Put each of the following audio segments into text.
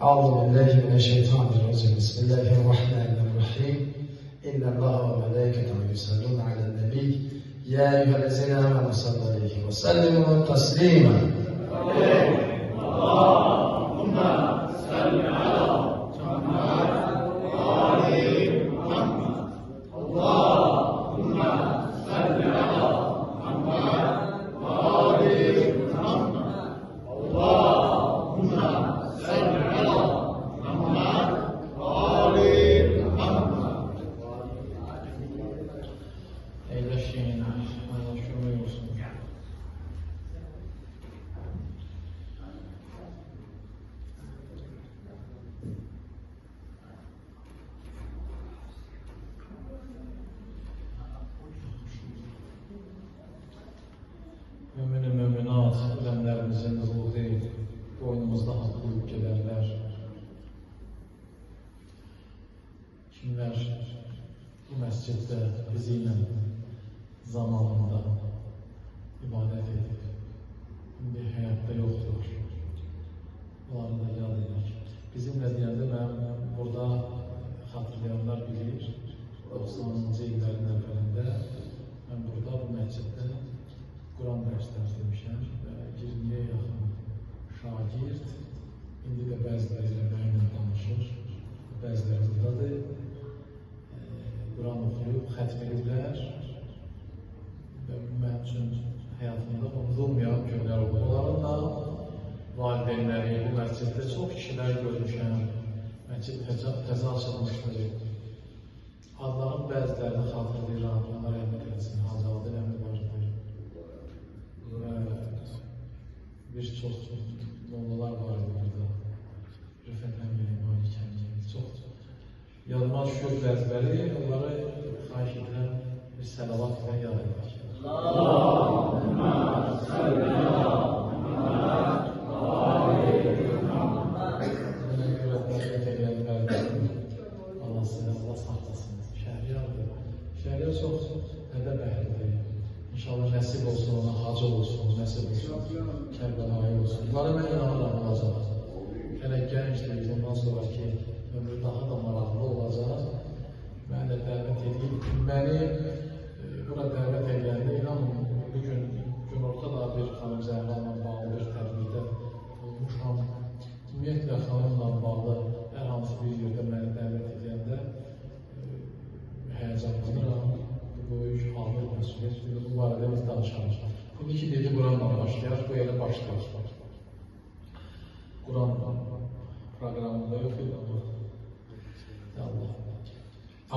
أعوذ بالله من الشيطان الرجيم. بسم الله الرحمن الرحيم. إن الله وملائكته يصلون على النبي يا أيها الذين آمنوا صلوا عليه وسلموا تسليما. اللهم صل على محمد وآل محمد. اللهم صل على محمد وآل محمد. اللهم صل على محمد وآل محمد. Eyleşin, anlaşılmıyorsun. Mümin-i müminat, ölenlerimizin ruhi, boynumuzda hakkılık gelenler, kimler bu mescidde bizimle zamanında ibadet edip, şimdi hayatta yoktur. Onları da yad edik. Bizimle deyəndə mən burada hatırlayanlar bilir, 90-cı illərin əvvəlində mən burada bu məsciddə Quran dərsləri demişəm və 20-yə yaxın şagird, indi də bəziləri ilə mənimlə danışır, bəziləri buradadır. Quran oxuyub, xətm ediblər və mən üçün həyatımda unudulmayan günlər olur. Onlarla valideynləri, bu məsciddə çox kişilər görmüşəm, məscid təzə açılmışdır. Adların bəzilərini xatırlayıram, onlar rəhmət etsin, Hazadə rəhmət vardır. Və bir çox mollalar vardı burada, Rüfət əmri, Malik əmri, çox. Yadıma düşür bəzbəri, onları xahiş edirəm, bir səlavat ilə yad edir. Allahümme salli ala Muhammed və ali Muhammed. Buna görə dəvət edənlər, Allah sizə, Allah saxlasın. Şəhriyardır. Şəhriyar çox ədəb əhlidir. İnşallah nəsib olsun, ona hacı olsun, nəsib olsun, Kərbəlayı olsun. Bunları mən inanıram olacaq. Hələ gəncdir, bundan sonraki ömrü daha da maraqlı olacaq. Mən də dəvət edeyim. Məni bura dəvət edəndə inanın, bugün günortada bir xanım Zəhranla bağlı bir tədbirdə olmuşam. Ümumiyyətlə xanımla bağlı hər hansı bir yerdə məni dəvət edəndə həyəcanlanıram. Bu böyük ağır məsuliyyətdir. Bu barədə biz danışarıq. Bunu iki dedi Quranla başlayaq, bu yerə başlayaq. Quran proqramında yox idi ama. Allah.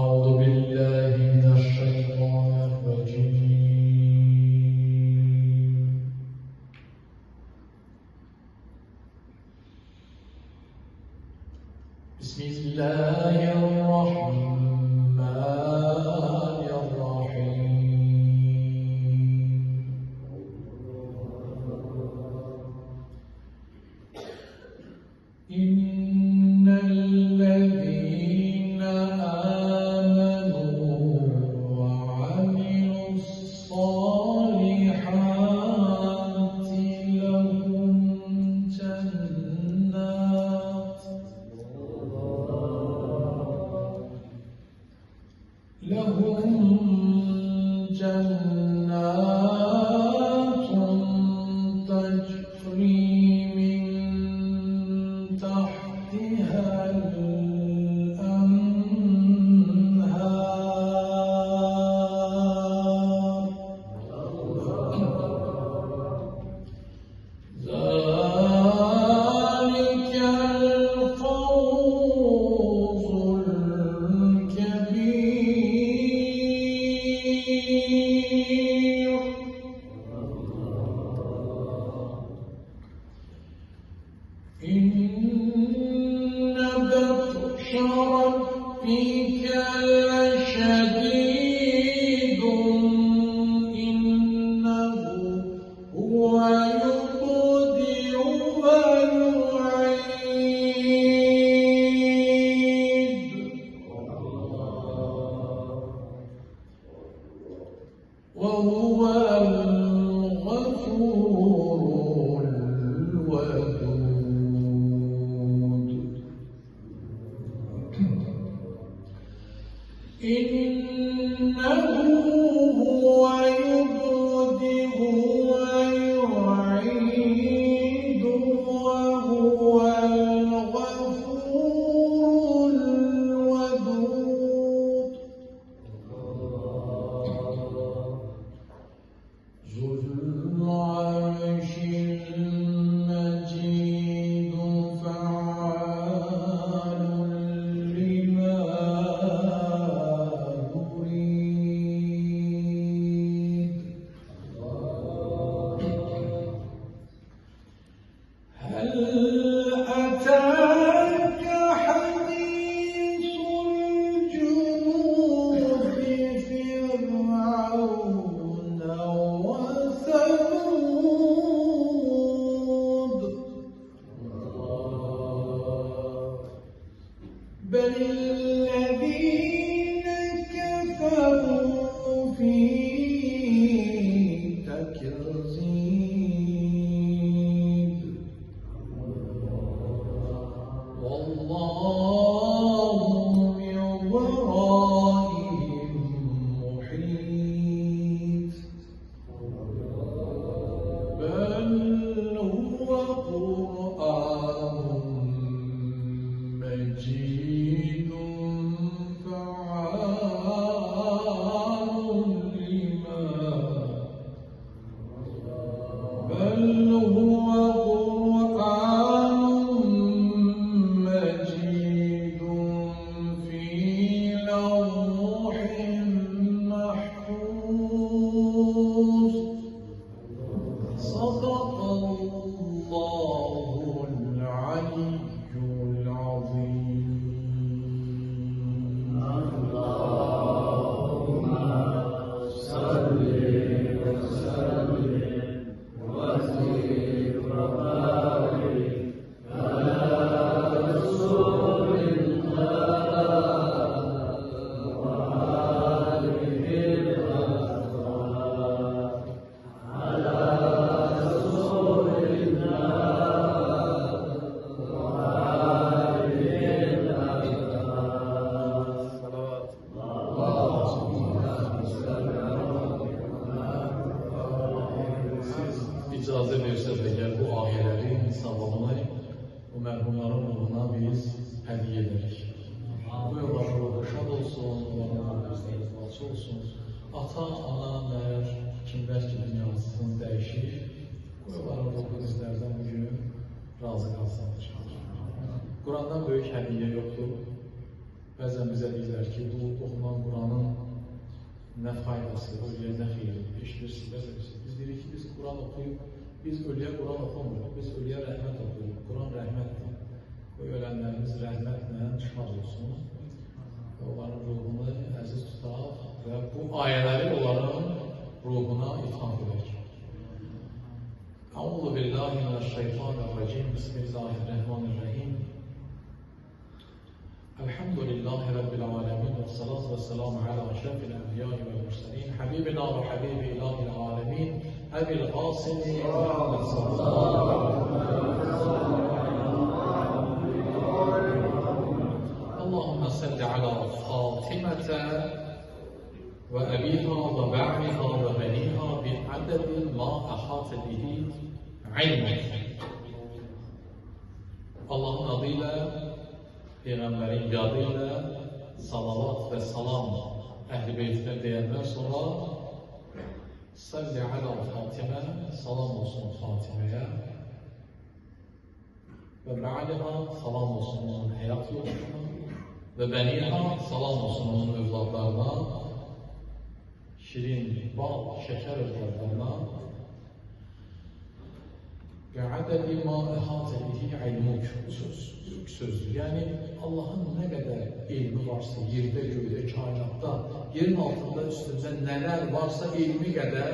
Euzu billahi mineşşeytanirracim. Bismillahirrahmanirrahim. وهو الغفور الودود. بل الذين كفروا في تكذيب والله من ورائهم محيط بل هو قرآن مجيد فعال لما بل هو قرآن مجيد في لوح محفوظ صدق الله العلي العظيم. اللهم صل وسلم وزد وبارك على رسول الله وآله الأطهار على رسول الله وآله الأطهار صلوات Siz icazə versəz əgər bu ayələrin savabını bu mərhumların ruhuna biz hədiyyə edərik. Bu yolların ruhu şad olsun, onların gözləri açıq olsun. Ata, ana, mər, kimlər ki dünyasını dəyişir, bu yolların ruhu bizlərdən bugün razı qalsınlar. Qurandan böyük hədiyyə yoxdur. Bəzən bizə deyirlər ki, bu oxunan Quranın nə faydası, ölüyə nə xeyri, eşidirsiniz. Biz deyirik ki, biz Quran oxuyub, biz ölüyə Quran oxumuruq, biz ölüyə rəhmət oxuyuruq. Quran rəhmətdir. Bu ölənlərimiz rəhmətlə şad olsun. Onların ruhunu əziz tutaq və bu ayələri onların ruhuna ithaf edək. Əuzu billahi mineşşeytanirracim. Bismillahirrahmanirrahim. الحمد لله رب العالمين والصلاة والسلام على أشرف الأنبياء والمرسلين حبيبنا وحبيب إله العالمين أبي القاسم محمد صلى الله عليه وسلم. اللهم صل على فاطمة وأبيها وبعلها وبنيها بعدد ما أحاط به علمك. Allah'ın adıyla, Peyğəmbərin yadı ilə salavat və salam əhl-i beytinə deyəndən sonra salli alə Fatimə, salam olsun Fatiməyə və bə'alihə, salam olsun onun həyat yoluna və bənihə, salam olsun onun övladlarına, şirin, bal, şəkər övladlarına və ədədi ma əhatə bihi ilmuk sözdür. Yəni, Allahın nə qədər elmi varsa, yerdə, göydə, kainatda, yerin altında, üstündə nələr varsa elmi qədər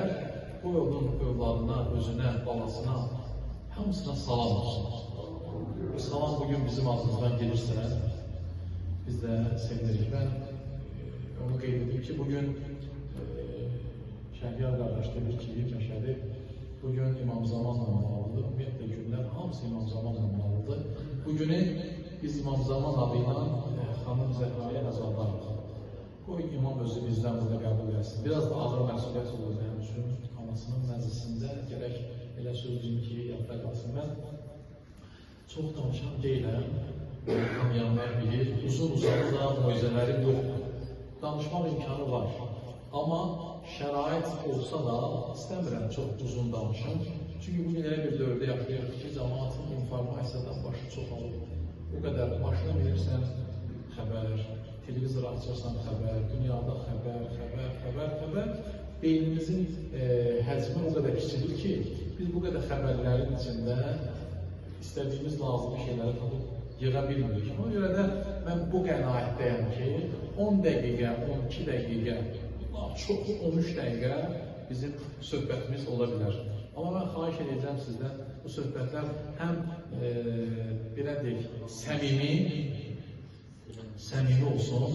o yolun övladına, özünə, balasına, hamısına salam olsun. Bu salam bugün bizim ağzımızdan gelirsə, biz də sevinirik. Mən onu qeyd edeyim ki, bugün Şəhriyar qardaş demir ki, Məşədi, bugün İmam Zamanla bağlıdır. Ümumiyyətlə günlər hamısı İmam Zamanla bağlıdır. Bugünü biz İmam Zaman adıyla xanım Zəhraya Əzadlarıq. Qoy İmam özü bizdən burada qəbul etsin. Biraz da ağır məsuliyyət olur mənim üçün. Anasının məclisində gərək elə söz deyim ki, yadda qalsın. Mən çox danışan deyiləm. Tanıyanlar bilir. Uzun-uzun da möcüzələrim yoxdur. Danışmaq imkanı var. Amma şərait olsa da istəmirəm çox uzun danışım. Çünki bugün elə bir dövrdə yaşayırıq ki, cəmaatın informasiyadan başı çoxalır. O qədər başına verirsən xəbər, televizor açırsan xəbər, dünyada xəbər. Beynimizin həcmi o qədər kiçilir ki, biz bu qədər xəbərlərin içində istədiyimiz lazımi şeyləri tapıb yığa bilmirik. Ona görə də mən bu qənaətdəyəm ki, 10 dəqiqə, 12 dəqiqə, çox 13 dəqiqə bizim söhbətimiz ola bilər. Amma mən xahiş edəcəm sizdən bu söhbətlər həm belə deyək, səmimi, səmimi olsun,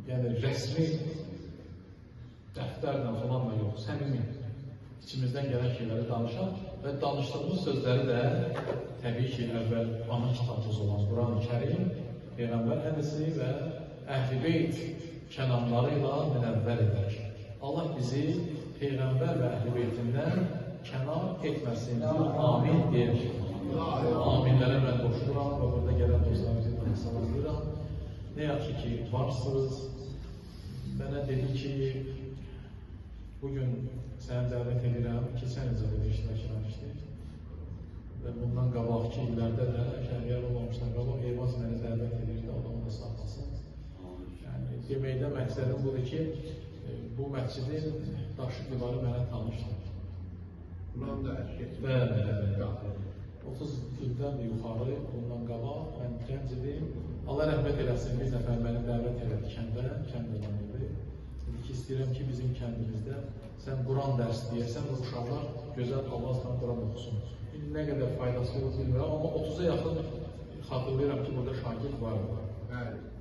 yəni rəsmi dəftərlə falanla yox, səmimi. İçimizdən gələn şeyləri danışan və danışdığımız sözləri də təbii ki, əvvəl ana kitabımız olan Quran-ı Kərim, Peyğəmbər hədisi və Əhl-i Beyt kəlamları ilə münəvvər edək. Allah bizi Peyğəmbər və Əhl-i Beytindən kənar etməsin. Amin deyək. Aminlərə mən qoşuram və burada gələn dostlarımızı salamlayıram. Nə yaxşı ki, varsınız. Mənə dedi ki, bugün səni dəvət edirəm, keçən ildə belə iştirak etmişdik. Və bundan qabaqki illərdə də, şəhər olmamışdan qabaq, Eyvaz məni dəvət edirdi, Allah onu da sağlasın. Yəni, deməkdə məqsədim budur ki, bu məscidin daşı divarı mənə tanışdır. Bundan da ərkət. Bəli, 30 ildən yuxarı, bundan qabaq, mən gənc idim. Allah rəhmət eləsin, bir nəfər məni dəvət elədi kəndə adam idi. Dedi ki, istəyirəm ki, bizim kəndimizdə sən Quran dərs deyəsən və uşaqlar gözəl Allahla Quran oxusun. Nə qədər faydası olur bilmirəm, amma 30-a yaxın xatırlayıram ki, burada şagird vardı.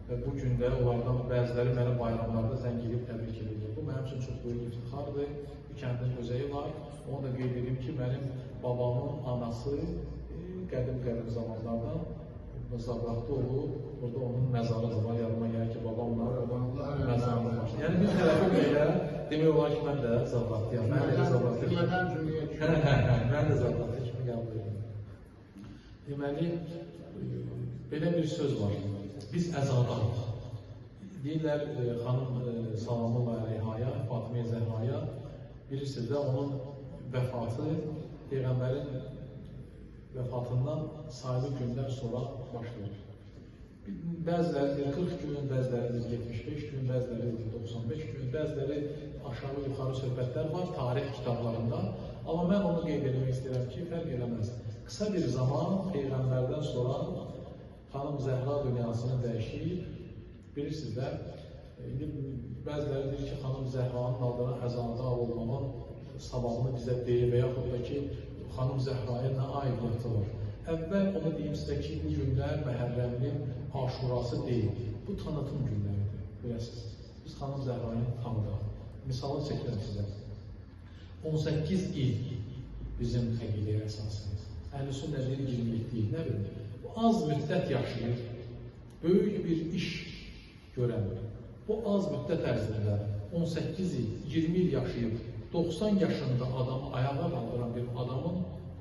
Və bu gün də onlardan bəziləri məni bayramlarda zəng edib təbrik edir. Bu mənim üçün çox böyük iftixardır. Bu kəndin özəyi var. Onu da qeyd edeyim ki, mənim babamın anası qədim zamanlardan Zabratda olub. Burada onun məzarı da var. Yanıma gəlir ki, babamla məzarı var. Yəni bir tərəfi belə demək olar ki, mən də Zabratdayam. Mən də Zabratda kimi qəbul edirəm. Deməli, belə bir söz var. Biz əzadayıq. Deyirlər, xanım Salamullah Əleyhaya, Fatimə Zəhraya, bilirsiniz də onun vəfatı Peyğəmbərin vəfatından sayılı günlər sonra başlayır. Bəziləri 40 gün, bəziləri 75 gün, bəziləri 95 gün, bəziləri aşağı-yuxarı söhbətlər var tarix kitablarında. Amma mən onu qeyd etmək istəyirəm ki, fərq eləməz. Qısa bir zaman Peyğəmbərdən sonra xanım Zəhra dünyasını dəyişir. Bilirsizlər, indi bəziləri deyir ki, xanım Zəhranın adına əzanda olmağın savabını bizə deyir və yaxud da ki, xanım Zəhraya nə aidiyyatı var. Əvvəl onu deyim sizə ki, bu günlər Məhərrəminin Aşurası deyil, bu tanıtım günləridir, biləsiniz. Biz xanım Zəhrayı tanıdıq. Misalı çəkirəm sizə. 18 il bizim əqidəyə əsasımız. Əhl-i-Sünnə deyir 27 il, nə bilir? Bu az müddət yaşayır, böyük bir iş görəndir. Bu az müddət ərzində 18 il, 20 il yaşayıb, 90 yaşında adamı ayağa qaldıran bir adamın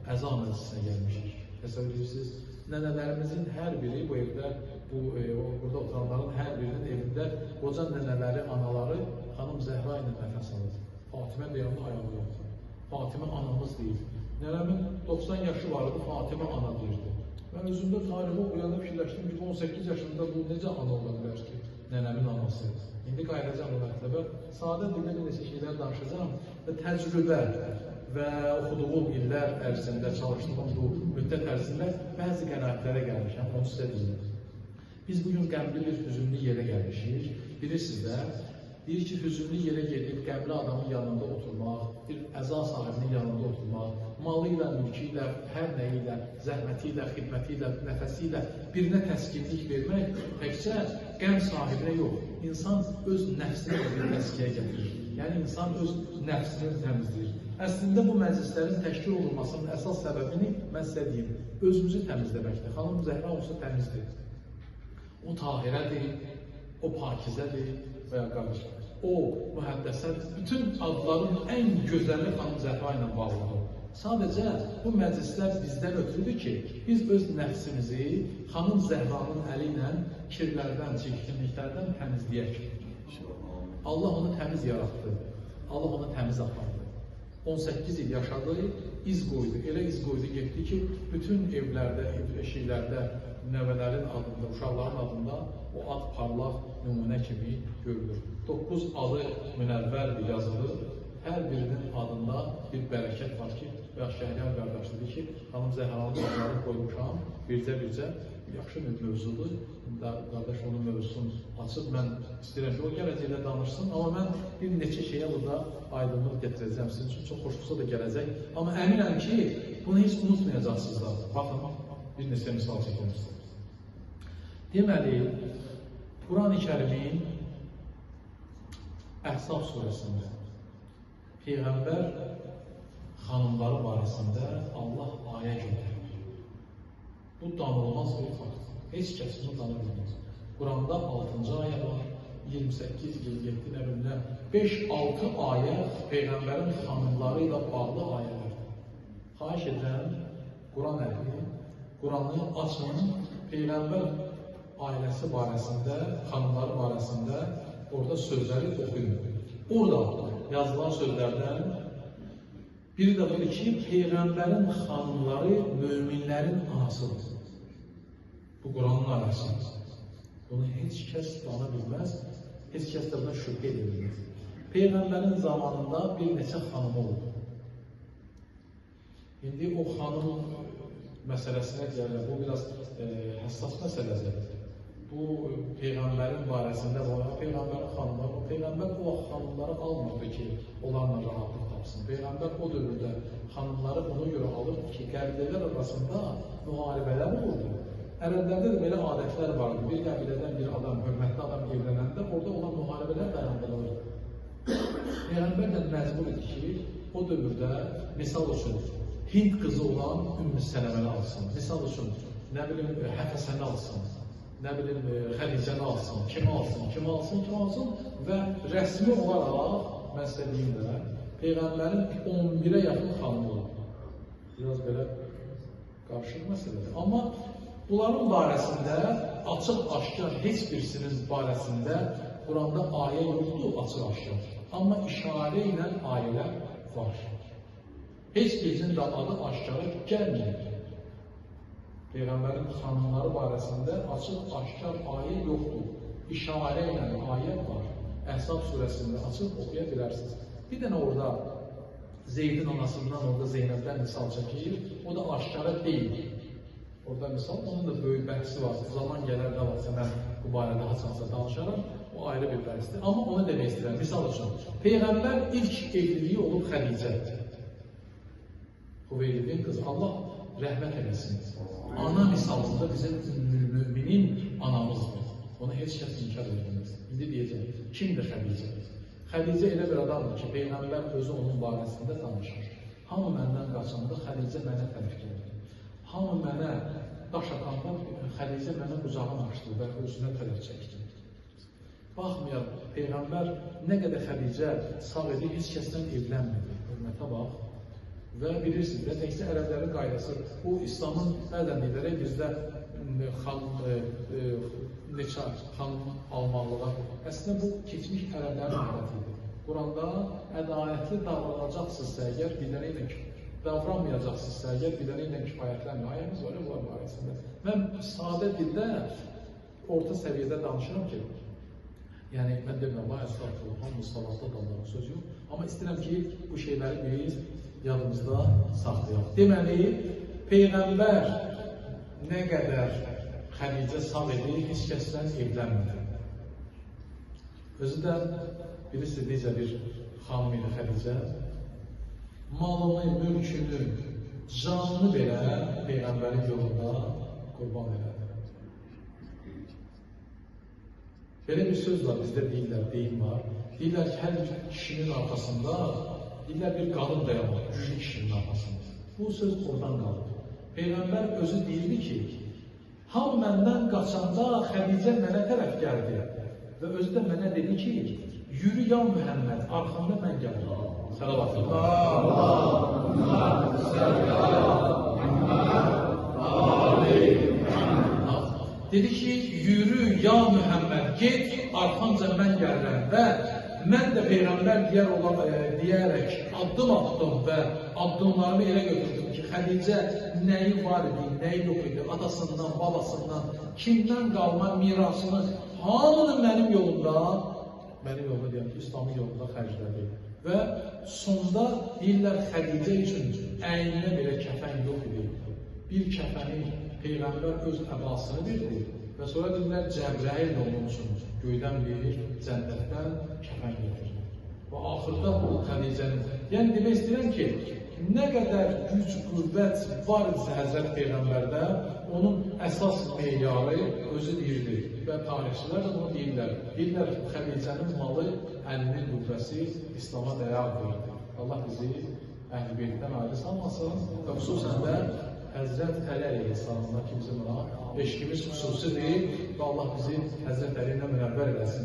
əza məclisinə gəlmişdir. Təsəvvür edirsiniz, nənələrimizin hər biri bu evdə, burada oturanların hər birinin evində qoca nənələri, anaları xanım Zəhra ilə nəfəs alır. Fatimə deyəndə ayağı yoxdur. Fatimə anamız deyil. Nənəmin 90 yaşı vardı, Fatimə ana deyirdi. Mən özümdə tarixi oxuyanda fikirləşdim ki, 18 yaşında bu necə ana ola bilər ki, nənəmin anası. İndi qayıdacaq o mətləbə, sadə dildə bir neçə şeylər danışacağım və təcrübə və oxuduğum illər ərzində, çalışdığım bu müddət ərzində bəzi qənaətlərə gəlmişəm, onu sizə deyim. Biz bugün qəmli bir hüzünlü yerə gəlmişik, bilirsiniz də, deyir ki, hüzünlü yerə gedib qəmli adamın yanında oturmaq, bir əza sahibinin yanında oturmaq, malı ilə, mülkü ilə, hər nəyi ilə, zəhməti ilə, xidməti ilə, nəfəsi ilə birinə təskinlik vermək təkcə qəm sahibinə yox, insan öz nəfsini bir təskiyə gətirir. Yəni, insan öz nəfsini təmizləyir. Əslində, bu məclislərin təşkil olunmasının əsas səbəbini mən sizə deyim, özümüzü təmizləməkdir. Xanım Zəhra olsa təmizdir. O tahirədir, o pakizədir və ya qardaşlar. O mühəddəsədir. Bütün adların ən gözəli xanım Zəhra ilə bağlıdır. Sadəcə, bu məclislər bizdən ötürüdür ki, biz öz nəfsimizi xanım Zəhranın əli ilə kirlərdən, çirkinliklərdən təmizləyək. Allah onu təmiz yaratdı, Allah onu təmiz apardı. 18 il yaşadı, iz qoydu, elə iz qoydu, getdi ki, bütün evlərdə, eşiklərdə, nəvələrin adında, uşaqların adında o ad parlaq nümunə kimi görülür. 9 adı münəvvərdir, yazılır. Hər birinin adında bir bərəkət var ki, və Şəhriyar qardaşlıdır ki, xanım Zəhranın adlarını qoymuşam, bircə-bircə yaxşı bir mövzudur. Qardaş onun mövzusunu açıb, mən istəyirəm ki, o gələcəklə danışsın, amma mən bir neçə şeyə burada aydınlıq getirəcəm, sizin üçün çox xoşunuza da gələcək. Amma əminəm ki, bunu heç unutmayacaqsınız da. Baxın, bir neçə misal çəkmək istəyirəm. Deməli, Quran-ı Kərimin Əhzab surəsində Peyğəmbər xanımları barəsində Allah ayə göndərir. Bu danılmaz bir fakt. Heç kəs bunu danı bilmez. Quranda 6-cı ayə var, 28, 27, nə bilinə 5-6 ayə Peyğəmbərin xanımları ilə bağlı ayələrdir. Xahiş edirəm, Quran əhli, Quranı açın, Peyğəmbər ailəsi barəsində, xanımları barəsində orada sözləri oxuyun. Orada yazılan sözlərdən biri də budur ki, Peyğəmbərin xanımları möminlərin anasıdır. Bu Quranın arasıdır. Bunu heç kəs dana bilməz, heç kəs də buna şübhə edilmez. Peyğəmbərin zamanında bir neçə xanımı oldu. İndi o xanım məsələsinə gəlir, bu biraz həssas məsələdir. Bu Peyğəmbərin barəsində var, Peyğəmbərin xanımları, Peyğəmbər o xanımları almırdı ki, onlarla rahatlıq tapsın. Peyğəmbər o dövrdə xanımları ona görə alırdı ki, qəbilələr arasında müharibələr olurdu. Ərəblərdə də belə adətlər vardı. Bir qəbilədən bir adam, hörmətli adam evlənəndə orada olan müharibələr dayandırılırdı. Peyğəmbər də məcbur idi ki, o dövrdə, misal üçün, Hind qızı olan Ümmü Sələməni alsın, misal üçün, nə bilim, Həfəsəni alsın, nə bilim, Xədicəni alsın, kimi alsın və rəsmi olaraq, mən sizə deyim də, Peyğəmbərin 11-ə yaxın xanımı olur. Biraz belə qarışıq məsələdir. Amma bunların barəsində, açıq-aşkar heç birisinin barəsində Quranda ayə yoxdur, açıq-aşkar. Amma işarə ilə ayələr var. Heç birisinin də adı aşkara gəlməyir. Peyğəmbərin xanımları barəsində açıq-aşkar ayə yoxdur. İşarə ilə ayə var. Əhzab surəsində açıq oxuya bilərsiniz. Bir dənə orada Zeydin anasından orada Zeynəbdən misal çəkir. O da aşkara deyil. Orada misal, onun da böyük bəhsi var. Zaman gələr nə varsa, mən bu barədə haçansa danışaram. O ayrı bir bəhsdir. Amma onu demək istəyirəm. Misal üçün, Peyğəmbər ilk evliliyi olub Xədicədir. Xüveylidin qızı. Allah rəhmət eləsin. Ana misalında bizim müminin anamızdır. Onu heç kəs inkar edilməz. İndi deyəcək, kimdir Xədicə? Xədicə elə bir adamdır ki, Peyğəmbər özü onun barəsində danışır. Hamı məndən qaçanda Xədicə mənə tərəf gəlir. Hamı mənə daş atanda Xədicə mənə qucağını açdı və özünə tərəf çəkdi. Baxmayaq, Peyğəmbər nə qədər Xədicə sağ idi, heç kəsdən evlənmədi. Hörmətə bax. Və bilirsiniz, və təkcə ərəblərin qaydası, bu İslamın bəzən deyirək, bizdə neçə xanım almalığa, əslində bu keçmiş ərəblərin adətidir. Quranda ədalətli davranacaqsınızsa əgər, bir dənə ilə davranmayacaqsınızsa əgər, bir dənə ilə kifayətlənmə, ayəmiz var, var barəsində. Mən sadə dildə, orta səviyyədə danışıram ki, yəni, mən demirəm, vay əstəğfurullah, hamı salatda dalların söz yox, amma istəyirəm ki, bu şeyləri biz yadımızda saxlayaq. Deməli, Peyğəmbər nə qədər Xədicə sağ idi, heç kəsdən evlənmədi. Özü də, bilirsiniz, necə bir xanım idi Xədicə, malını, mülkünü, canını belə Peyğəmbərin yolunda qurban elədi. Belə bir söz var, bizdə deyirlər, deyim var. Deyirlər ki, hər kişinin arxasında deyirlər bir qadın dayanır, güclü kişinin arxasında. Bu söz oradan qalır. Peyğəmbər özü deyirdi ki, hamı məndən qaçanda Xədicə mənə tərəf gəldi və özü də mənə dedi ki, yürü ya Mühəmməd, arxamda mən gəldim. Səlavatullah. Dedi ki, yürü ya Mühəmməd, get, arxamca mən gəlirəm və mən də Peyğəmbər deyərək addım atdım və addımlarımı elə götürdüm ki, Xədicə nəyi var idi, nəyi yox idi, atasından, babasından, kimdən qalma mirasını hamını mənim yolumda deyəm ki, İslamın yolunda xərclədi. Və sonda deyirlər Xədicə üçün əyninə belə kəfən yox idi. Bir kəfəni Peyğəmbər öz əbasını verdi və sonra deyirlər Cəbrəil onun üçün göydən bir cənnətdən kəfən getirir. Və axırda bu Xədicənin, yəni demək istəyirəm ki, nə qədər güc, qüvvət var idisə Həzrət Peyğəmbərdə, onun əsas meyarı özü deyirdi və tarixçilər də bunu deyirlər. Deyirlər ki, Xədicənin malı, əlinin qüvvəsi İslama dəyər verdi. Allah bizi Əhl-i Beytdən ayrı salmasın və xüsusən də Həzrət Əli əleyhissalamına ki, bizim eşqimiz xüsusidir və Allah bizi Həzrət Əli ilə münəvvər eləsin.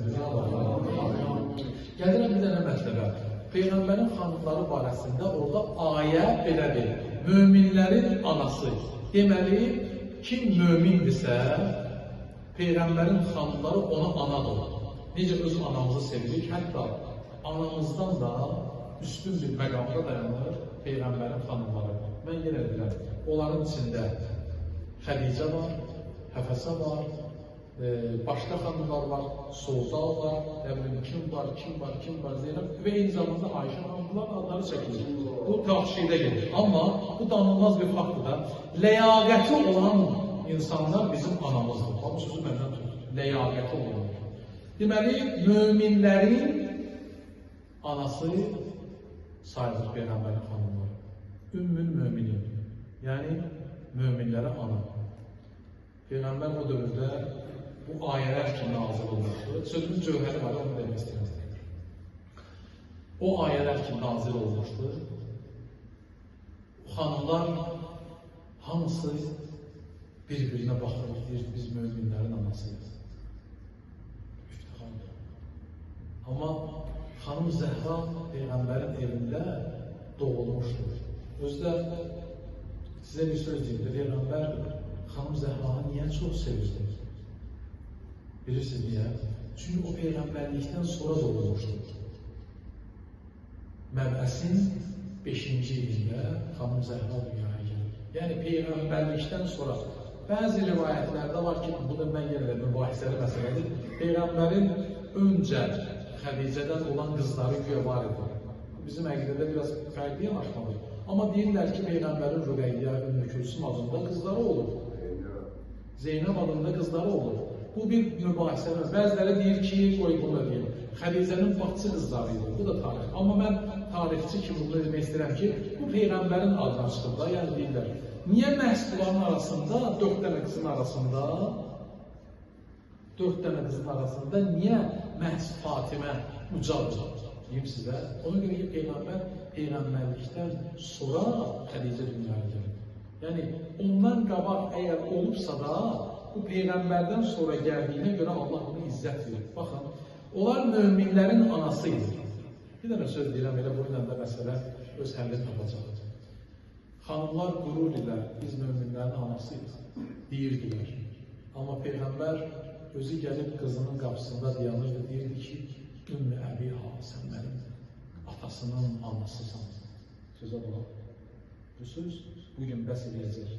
Gəlirəm bir dənə mətləbə. Peyğəmbərin xanımları barəsində orada ayə belədir. Möminlərin anası. Deməli, kim mömindirsə, Peyğəmbərin xanımları ona anadır. Necə öz anamızı sevirik, hətta anamızdan da üstün bir məqamda dayanır Peyğəmbərin xanımları. Mən yenə deyirəm, onların içində Xədicə var, Həfəsə var, başqa xanımlar var, Soğdal var, kim var, Zeynəb və eyni zamanda Ayşə xanımlar adları çəkilir. Bu təxşidə gedir. Amma bu danılmaz bir faktdır da, ləyaqəti olan insanlar bizim anamızdır. Bu sözü məndən tutur. Ləyaqəti olanlar. Deməli, möminlərin anası sayılır Peyğəmbərin xanımları. Ümmül möminin, yəni möminlərə ana. Peyğəmbər o dövrdə bu ayələr kimi nazil olmuşdur. Sözün cövhəri var, onu demək istəyirəm. O ayələr kimi nazil olmuşdur. Xanımlar hamısı bir-birinə baxır, deyir, biz möminlərin anasıyız. İftixardır. Amma xanım Zəhra Peyğəmbərin evində doğulmuşdur. Özdə sizə bir söz deyildir, Peyğəmbər xanım Zəhranı niyə çox sevirdi? Bilirsiniz niyə? Çünki o Peyğəmbərlikdən sonra doğulmuşdur. Məbəsin 5-ci ilində xanım Zəhra dünyaya gəlir. Yəni Peyğəmbərlikdən sonra bəzi rivayətlərdə var ki, bu da mən yenə də mübahisəli məsələdir. Peyğəmbərin öncə Xədicədən olan qızları güya var idi. Bizim əqidədə biraz fərqli yanaşmadır. Amma deyirlər ki, Peyğəmbərin Rüqəyyə, Ümmü Külsüm adında qızları olur. Zeynəb adında qızları olur. Bu bir mübahisədir. Bəziləri deyir ki, qoy bunu da deyim. Xədicənin bacısı qızları idi. Bu da tarix. Amma mən tarixçi kimi bunu demək istəyirəm ki, bu Peyğəmbərin adına çıxır da, yəni deyirlər. Niyə məhz bunların arasında, 4 dənə qızın arasında, niyə məhz Fatimə ucadır? Deyim sizə, ona görə ki, Peyğəmbər Peyğəmbərlikdən sonra Xədicə dünyaya gəlir. Yəni, ondan qabaq əgər olubsa da, bu Peyğəmbərdən sonra gəldiyinə görə Allah bunu izzət verir. Baxın, onlar möminlərin anasıydı. Bir dənə söz deyirəm, elə bu ilə də məsələ öz həllini tapacaq. Xanımlar qürur ilə biz möminlərin anasıyıq, deyirdilər. Amma Peyğəmbər özü gəlib qızının qapısında dayanırdı, deyirdi ki, Ümmü Əbiha, sən mənim atasının anasısan. Sözə bax, bu söz bugün bəs edəcək.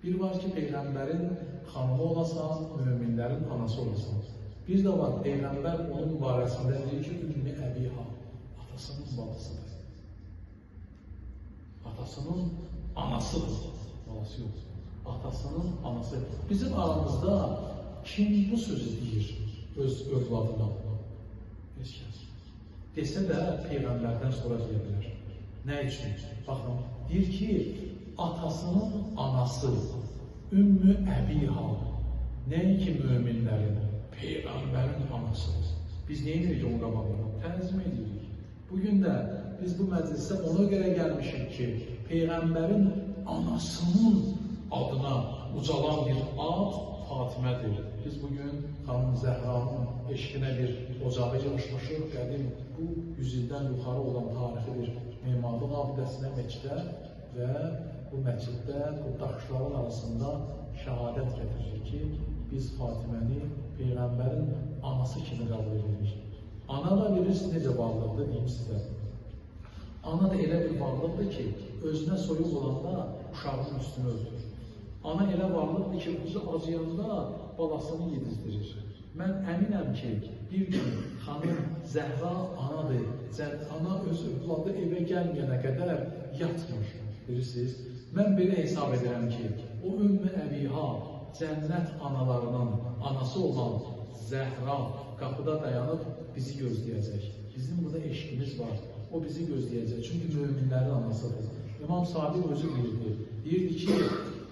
Bir var ki, Peyğəmbərin xanımı olasan, möminlərin anası olasan. Bir də var, Peyğəmbər onun barəsində deyir ki, Ümmü Əbiha, atasının babasıdır. Atasının anasıdır. Babası yox. Atasının anası. Bizim aramızda kim bu sözü deyir öz övladına? Heç kəs. Desə də Peyğəmbərdən sonra deyə bilər. Nə üçün? Baxın, deyir ki, atasının anası Ümmü Əbiha, nəinki möminlərin, Peyğəmbərin anası. Biz nə edirik onun qabağında? Tənzim edirik. Bugün də biz bu məclisə ona görə gəlmişik ki, Peyğəmbərin anasının adına ucalan bir ad Fatimədir. Biz bugün xanım Zəhranın eşqinə bir ocağı yığışmışıq, qədim bu 100 ildən yuxarı olan tarixi bir memarlıq abidəsinə, Məkkədə və bu məsciddə, bu daşların arasında şəhadət getirir ki, biz Fatiməni Peyğəmbərin anası kimi qəbul edirik. Ana da bilirsiniz necə varlıqdır, deyim sizə. Ana da elə bir varlıqdır ki, özünə soyuq olanda uşağının üstünü örtür. Ana elə varlıqdır ki, özü acıyanda balasını yedizdirir. Mən əminəm ki, bir gün xanım Zəhra anadır, ana öz övladı evə gəlməyənə qədər yatmır, bilirsiniz. Mən belə hesab edirəm ki, o Ümmü Əbiha, cənnət analarının anası olan Zəhra qapıda dayanıb bizi gözləyəcək. Bizim burada eşqimiz var, o bizi gözləyəcək. Çünki möminlərin anasıdır. İmam Sadiq özü bilirdi. Deyirdi ki,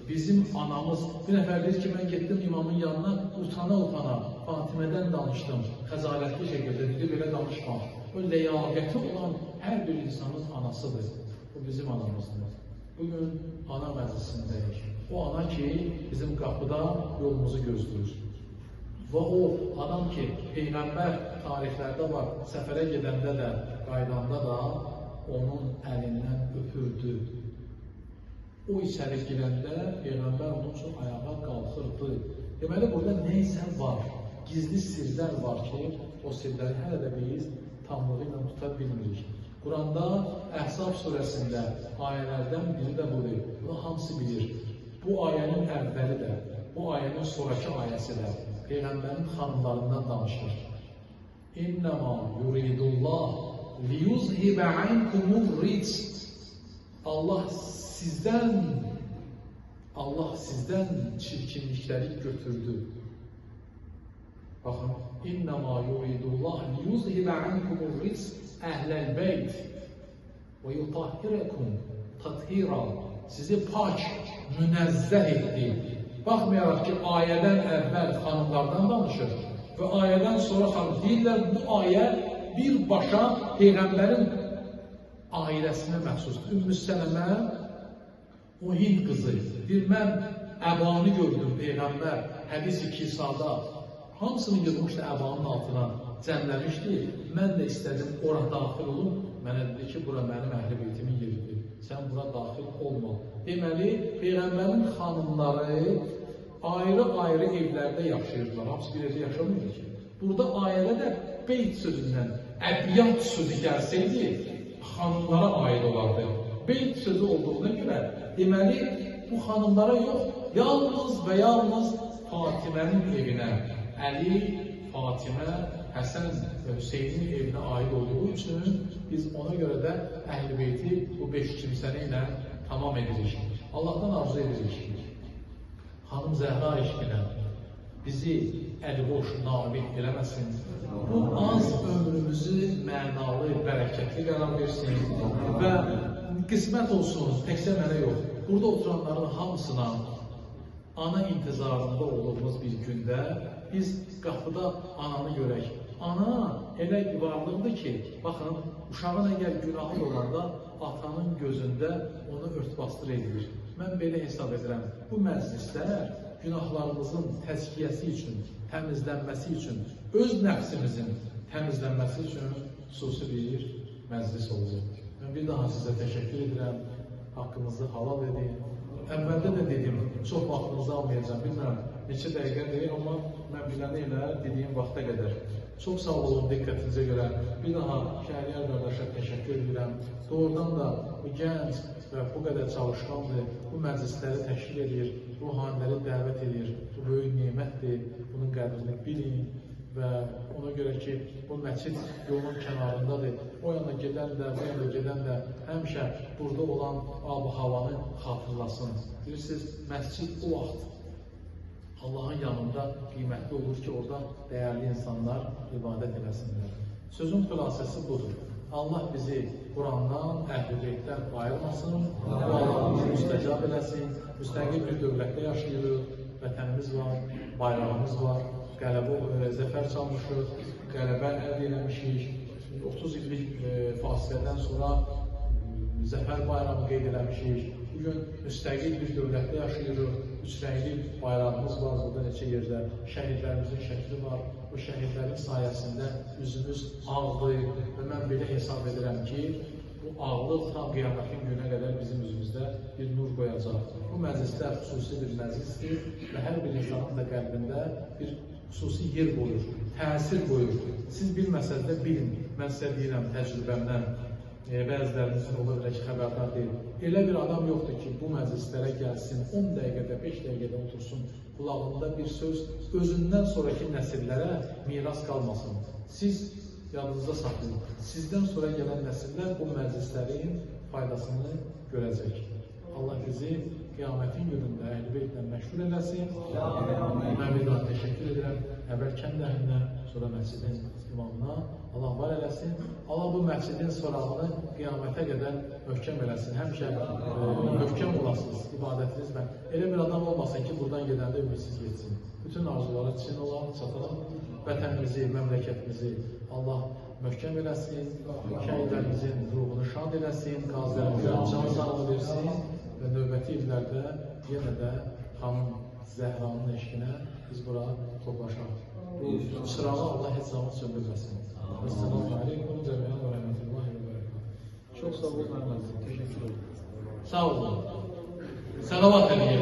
bizim anamız, bir nəfər deyir ki, mən getdim imamın yanına, utana-utana Fatimədən danışdım, xəzalətli şəkildə dedi, belə danışma. O ləyaqəti olan hər bir insanın anasıdır. Bu bizim anamızdır. Bugün ana məclisindəyik. O ana ki, bizim qapıda yolumuzu gözləyir. Və o adam ki, Peyğəmbər tarixlərdə var, səfərə gedəndə də, qaydanda da onun əlindən öpürdü. O içəri girəndə Peyğəmbər onun üçün ayağa qalxırdı. Deməli, burada neysə var, gizli sirlər var ki, o sirləri hələ də biz tamlığı ilə tuta bilmirik. Quranda Əhzab surəsində ayələrdən biri də budur. Bunu hamısı bilir. Bu ayənin əvvəli də, bu ayənin sonraki ayəsi də Peyğəmbərin xanımlarından danışır. İnnəmā yuridullah liyuzhibə ankumur ric. Allah sizdən çirkinlikləri götürdü. Baxın, İnnəmā yuridullah liyuzhibə ankumur ric əhləl beyt və yutahhirəkum tathira. Sizi pak, münəzzəh etdi. Baxmayaraq ki, ayədən əvvəl xanımlardan danışır və ayədən sonra xanım deyirlər, bu ayə birbaşa Peyğəmbərin ailəsinə məxsusdur. Ümmü Sələmə, o Hind qızı, deyir, mən əbanı gördüm Peyğəmbər, hədis-i kisada, hamısını yığmışdı əbanın altına, cəmləmişdi, mən də istədim, ora daxil olum, mənə dedi ki, bura mənim əhl-i beytimin yeridir, sən bura daxil olma. Deməli, Peyğəmbərin xanımları ayrı-ayrı evlərdə yaşayırdılar, hamısı bir evdə yaşamıyordu ki. Burada ayədə də beyt sözündən, əbiyyat sözü gəlsəydi, xanımlara aid olardı. Beyt sözü olduğuna görə, deməli, bu xanımlara yox, yalnız və yalnız Fatimənin evinə, Əli, Fatimə, Həsən və Hüseynin evinə aid olduğu üçün biz ona görə də Əhl-i Beyti bu 5 kimsəni ilə tamam edirik. Allahdan arzu edirik. Xanım Zəhra eşqinə bizi əliboş, navid eləməsin. Bu az ömrümüzü mənalı, bərəkətli qərar versin və qismət olsun, təkcə mənə yox. Burada oturanların hamısına ana intizarında olduğumuz bir gündə biz qapıda ananı görək. Ana elə varlıqdır ki, baxın, uşağın əgər günahı olanda atanın gözündə onu ört-bastır edilir. Mən belə hesab edirəm, bu məclislər günahlarımızın təzkiyəsi üçün, təmizlənməsi üçün, öz nəfsimizin təmizlənməsi üçün xüsusi bir məclis olacaq. Mən bir daha sizə təşəkkür edirəm, haqqınızı halal edin. Əvvəldə də dedim, çox vaxtınızı almayacağım, bilmirəm, neçə dəqiqədir, amma mən biləni ilə dediyim vaxta qədər. Çox sağ olun diqqətinizə görə. Bir daha Şəhriyar qardaşa təşəkkür edirəm. Doğrudan da bu gənc və bu qədər çalışqandır, bu məclisləri təşkil edir, ruhaniləri dəvət edir. Bu böyük nemətdir, bunun qədrini bilin və ona görə ki, bu məscid yolun kənarındadır. O yana gedən də, bu yana gedən də həmişə burada olan ab-ı havanı xatırlasın. Bilirsiniz, məscid o vaxt Allahın yanında qiymətli olur ki, orada dəyərli insanlar ibadət eləsinlər. Sözün xülasəsi budur. Allah bizi Qurandan, Əhl-i Beytdən ayırmasın, dualarımızı müstəcab eləsin, müstəqil bir dövlətdə yaşayırıq, vətənimiz var, bayrağımız var, zəfər çalmışıq, qələbə əldə eləmişik, 30 illik fasilədən sonra zəfər bayramı qeyd eləmişik. Bugün müstəqil bir dövlətdə yaşayırıq, üçrəngli bayrağımız var, burada neçə yerdə şəhidlərimizin şəkli var. Bu şəhidlərin sayəsində üzümüz ağdır və mən belə hesab edirəm ki, bu ağlıq tam qiyamətin günə qədər bizim üzümüzdə bir nur qoyacaq. Bu məclislər xüsusi bir məclisdir və hər bir insanın da qəlbində bir xüsusi yer qoyur, təsir qoyur. Siz bilməsəz də bilin, mən sizə deyirəm təcrübəmdən, bəzilərinizin ola bilər ki, xəbərdar deyil. Elə bir adam yoxdur ki, bu məclislərə gəlsin, 10 dəqiqədə, 5 dəqiqədə otursun, qulağında bir söz özündən sonraki nəsillərə miras qalmasın. Siz yanınızda saxlayın. Sizdən sonra gələn nəsillər bu məclislərin faydasını görəcək. Allah bizi qiyamətin günündə əhl-i məşhur eləsin. Mən bir daha təşəkkür edirəm. Əvvəl kənd əhlinə, sonra məscidin imamına. Allah var eləsin. Allah bu məscidin sorağını qiyamətə qədər möhkəm eləsin. Həmişə möhkəm olasınız ibadətinizlə. Elə bir adam olmasın ki, buradan gedəndə ümidsiz geçsin. Bütün arzulara çin olan, çatalım. Vətənimizi, məmləkətimizi Allah möhkəm eləsin. Şəhidlərimizin ruhunu şad eləsin. Qazilərimizə can sağlığı versin. Və növbəti illərdə yenə də xanım Zəhranın eşqinə biz bura toplaşaq. Bu çırağı Allah heç zaman söndürməsin. Esselamu aleykum cəmiyyən və rəhmətullahi və bərəkatuhu. Çox sağ olun, Məhməd. Teşekkür ederim. Sağ olun. Salavat edin.